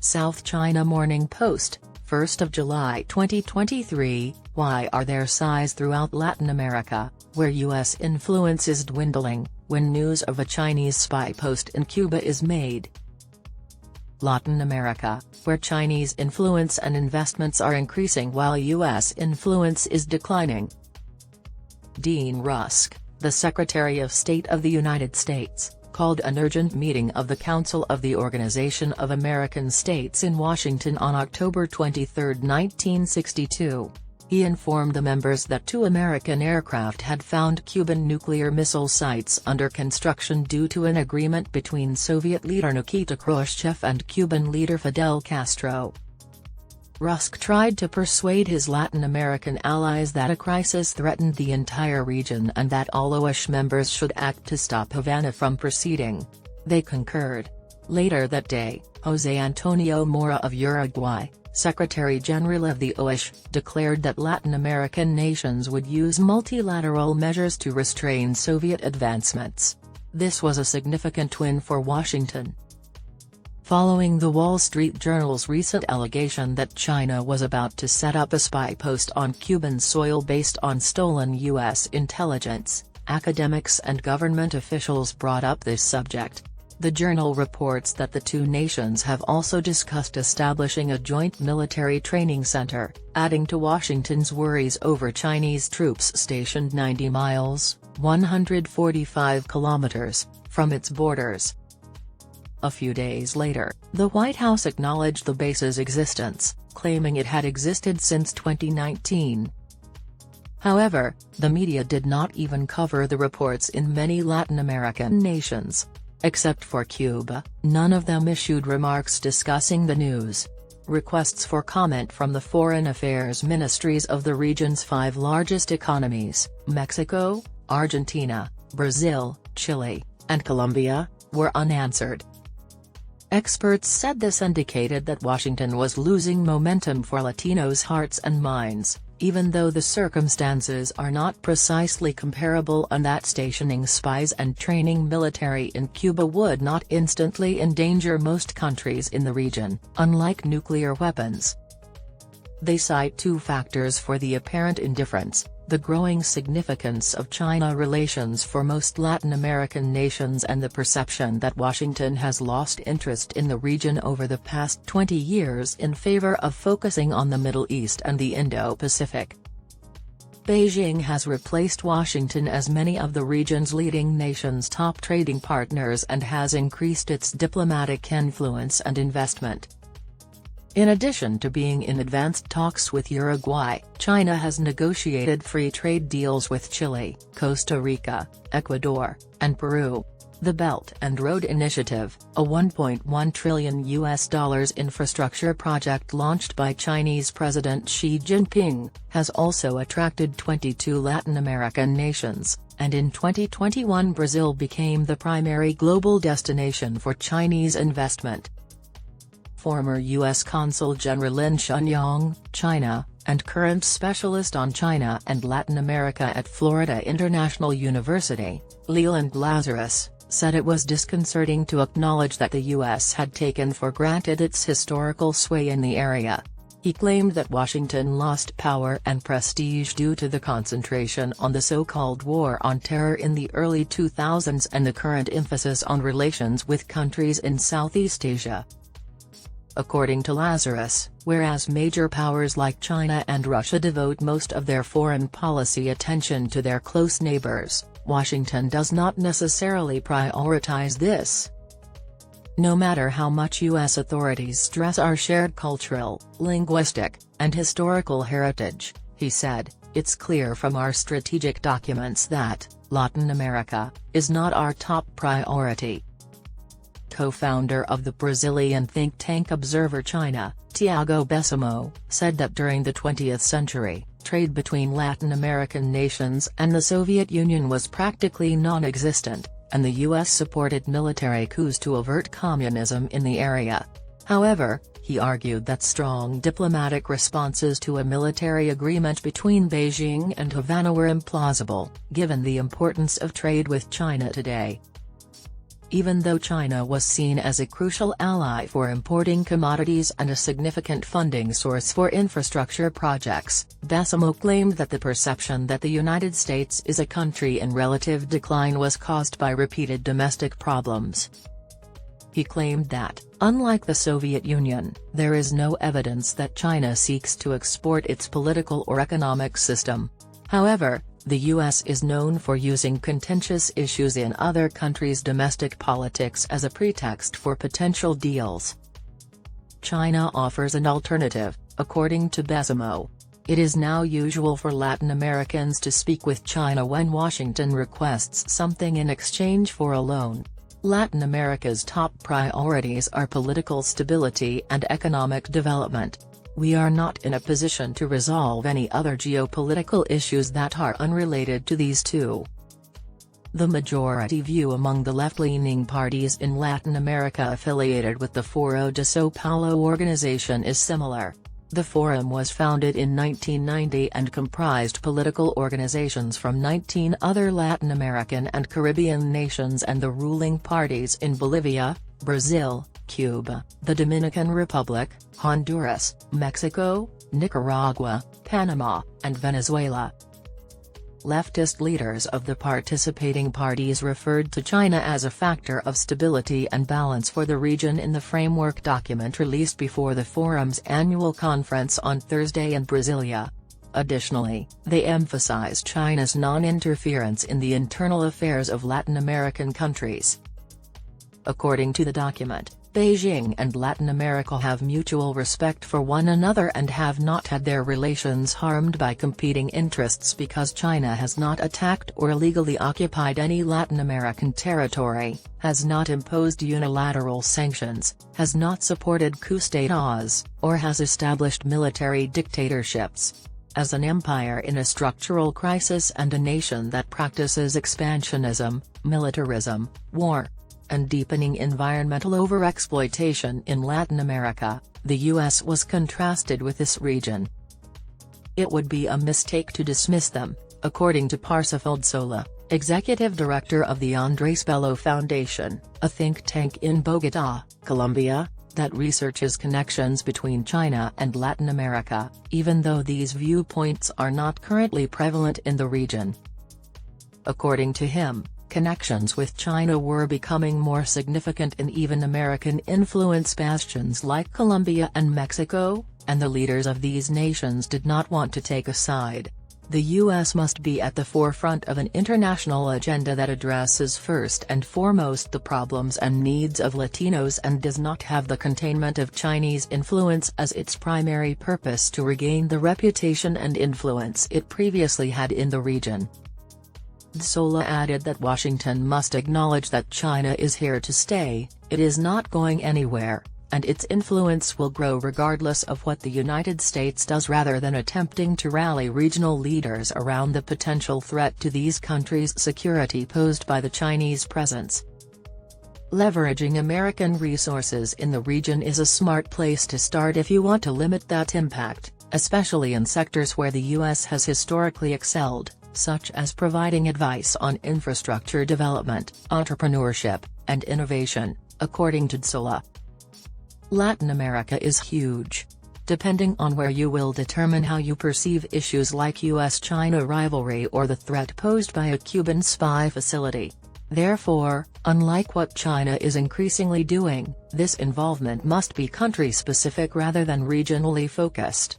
South China Morning Post, 1st of July 2023, why are there sighs throughout Latin America, where U.S. influence is dwindling, when news of a Chinese spy post in Cuba is made? Latin America, where Chinese influence and investments are increasing while U.S. influence is declining. Dean Rusk, the Secretary of State of the United States, called an urgent meeting of the Council of the Organization of American States in Washington on October 23, 1962. He informed the members that 2 American aircraft had found Cuban nuclear missile sites under construction due to an agreement between Soviet leader Nikita Khrushchev and Cuban leader Fidel Castro. Rusk tried to persuade his Latin American allies that a crisis threatened the entire region and that all OAS members should act to stop Havana from proceeding. They concurred. Later that day, José Antonio Mora of Uruguay, Secretary-General of the OAS, declared that Latin American nations would use multilateral measures to restrain Soviet advancements. This was a significant win for Washington. Following the Wall Street Journal's recent allegation that China was about to set up a spy post on Cuban soil based on stolen U.S. intelligence, academics and government officials brought up this subject. The journal reports that the 2 nations have also discussed establishing a joint military training center, adding to Washington's worries over Chinese troops stationed 90 miles (145 kilometers) from its borders. A few days later, the White House acknowledged the base's existence, claiming it had existed since 2019. However, the media did not even cover the reports in many Latin American nations. Except for Cuba, none of them issued remarks discussing the news. Requests for comment from the foreign affairs ministries of the region's 5 largest economies, Mexico, Argentina, Brazil, Chile, and Colombia, were unanswered. Experts said this indicated that Washington was losing momentum for Latinos' hearts and minds, even though the circumstances are not precisely comparable, and that stationing spies and training military in Cuba would not instantly endanger most countries in the region, unlike nuclear weapons. They cite 2 factors for the apparent indifference: the growing significance of China relations for most Latin American nations and the perception that Washington has lost interest in the region over the past 20 years in favor of focusing on the Middle East and the Indo-Pacific. Beijing has replaced Washington as many of the region's leading nations' top trading partners and has increased its diplomatic influence and investment. In addition to being in advanced talks with Uruguay, China has negotiated free trade deals with Chile, Costa Rica, Ecuador, and Peru. The Belt and Road Initiative, a $1.1 trillion infrastructure project launched by Chinese President Xi Jinping, has also attracted 22 Latin American nations, and in 2021 Brazil became the primary global destination for Chinese investment. Former U.S. Consul General in Shenyang, China, and current specialist on China and Latin America at Florida International University, Leland Lazarus, said it was disconcerting to acknowledge that the U.S. had taken for granted its historical sway in the area. He claimed that Washington lost power and prestige due to the concentration on the so-called War on Terror in the early 2000s and the current emphasis on relations with countries in Southeast Asia. According to Lazarus, whereas major powers like China and Russia devote most of their foreign policy attention to their close neighbors, Washington does not necessarily prioritize this. No matter how much U.S. authorities stress our shared cultural, linguistic, and historical heritage, he said, it's clear from our strategic documents that Latin America is not our top priority. Co-founder of the Brazilian think tank Observer China, Tiago Besamo, said that during the 20th century, trade between Latin American nations and the Soviet Union was practically non-existent, and the U.S. supported military coups to avert communism in the area. However, he argued that strong diplomatic responses to a military agreement between Beijing and Havana were implausible, given the importance of trade with China today. Even though China was seen as a crucial ally for importing commodities and a significant funding source for infrastructure projects, Bessimo claimed that the perception that the United States is a country in relative decline was caused by repeated domestic problems. He claimed that, unlike the Soviet Union, there is no evidence that China seeks to export its political or economic system. However, the U.S. is known for using contentious issues in other countries' domestic politics as a pretext for potential deals. China offers an alternative, according to Bessimo. It is now usual for Latin Americans to speak with China when Washington requests something in exchange for a loan. Latin America's top priorities are political stability and economic development. We are not in a position to resolve any other geopolitical issues that are unrelated to these two. The majority view among the left-leaning parties in Latin America affiliated with the Foro de São Paulo organization is similar. The Forum was founded in 1990 and comprised political organizations from 19 other Latin American and Caribbean nations and the ruling parties in Bolivia, Brazil, Cuba, the Dominican Republic, Honduras, Mexico, Nicaragua, Panama, and Venezuela. Leftist leaders of the participating parties referred to China as a factor of stability and balance for the region in the framework document released before the Forum's annual conference on Thursday in Brasilia. Additionally, they emphasized China's non-interference in the internal affairs of Latin American countries. According to the document, Beijing and Latin America have mutual respect for one another and have not had their relations harmed by competing interests because China has not attacked or illegally occupied any Latin American territory, has not imposed unilateral sanctions, has not supported coups d'états, or has established military dictatorships. As an empire in a structural crisis and a nation that practices expansionism, militarism, war, and deepening environmental overexploitation in Latin America, the U.S. was contrasted with this region. It would be a mistake to dismiss them, according to Parsifal Sola, executive director of the Andrés Bello Foundation, a think tank in Bogotá, Colombia, that researches connections between China and Latin America, even though these viewpoints are not currently prevalent in the region. According to him, connections with China were becoming more significant in even American influence bastions like Colombia and Mexico, and the leaders of these nations did not want to take a side. The U.S. must be at the forefront of an international agenda that addresses first and foremost the problems and needs of Latinos and does not have the containment of Chinese influence as its primary purpose to regain the reputation and influence it previously had in the region. Sola added that Washington must acknowledge that China is here to stay, it is not going anywhere, and its influence will grow regardless of what the United States does rather than attempting to rally regional leaders around the potential threat to these countries' security posed by the Chinese presence. Leveraging American resources in the region is a smart place to start if you want to limit that impact, especially in sectors where the U.S. has historically excelled, such as providing advice on infrastructure development, entrepreneurship, and innovation, according to Sola. Latin America is huge. Depending on where you will determine how you perceive issues like U.S.-China rivalry or the threat posed by a Cuban spy facility. Therefore, unlike what China is increasingly doing, this involvement must be country-specific rather than regionally focused.